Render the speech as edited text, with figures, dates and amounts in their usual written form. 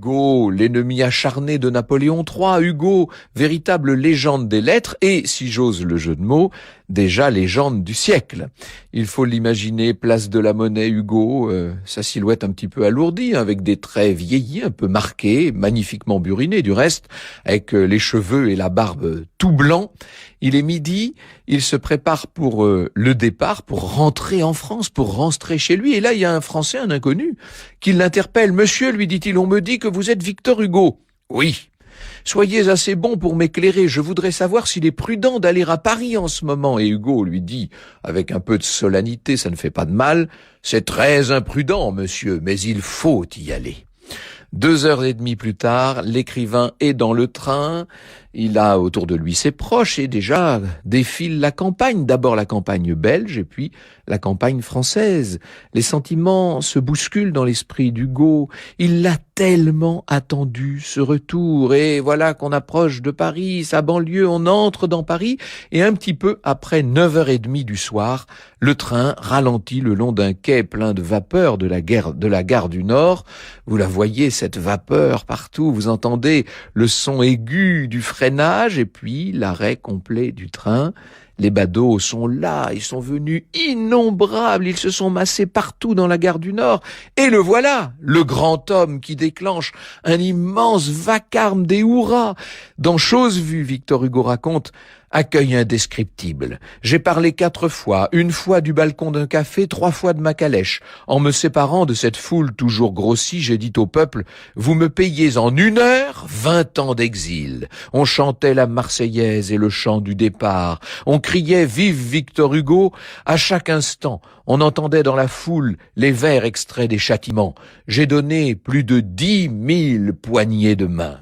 Hugo, l'ennemi acharné de Napoléon III, Hugo, véritable légende des lettres et, si j'ose le jeu de mots, déjà légende du siècle. Il faut l'imaginer place de la Monnaie, Hugo, sa silhouette un petit peu alourdie, avec des traits vieillis, un peu marqués, magnifiquement burinés du reste, avec les cheveux et la barbe tout blancs. Il est midi, il se prépare pour le départ, pour rentrer en France, pour rentrer chez lui. Et là, il y a un Français, un inconnu, qui l'interpelle. « Monsieur, lui dit-il, on me dit que vous êtes Victor Hugo. »« Oui. » « Soyez assez bon pour m'éclairer, je voudrais savoir s'il est prudent d'aller à Paris en ce moment. » Et Hugo lui dit, avec un peu de solennité, ça ne fait pas de mal, « C'est très imprudent, monsieur, mais il faut y aller. » 2h30 plus tard, l'écrivain est dans le train, il a autour de lui ses proches et déjà défile la campagne, d'abord la campagne belge et puis la campagne française. Les sentiments se bousculent dans l'esprit d'Hugo, il l'a tellement attendu ce retour et voilà qu'on approche de Paris, sa banlieue, on entre dans Paris et un petit peu après 9h30 du soir, le train ralentit le long d'un quai plein de vapeur de la gare du Nord. Vous la voyez, cette vapeur partout, vous entendez le son aigu du freinage et puis l'arrêt complet du train. Les badauds sont là, ils sont venus innombrables, ils se sont massés partout dans la gare du Nord. Et le voilà, le grand homme qui déclenche un immense vacarme des hurrahs. Dans Chose vue, Victor Hugo raconte: accueil indescriptible. J'ai parlé 4 fois, 1 fois du balcon d'un café, 3 fois de ma calèche. En me séparant de cette foule toujours grossie, j'ai dit au peuple: vous me payez en 1 heure 20 ans d'exil. On chantait la Marseillaise et le chant du départ. On criait vive Victor Hugo. À chaque instant, on entendait dans la foule les vers extraits des châtiments. J'ai donné plus de 10 000 poignées de main.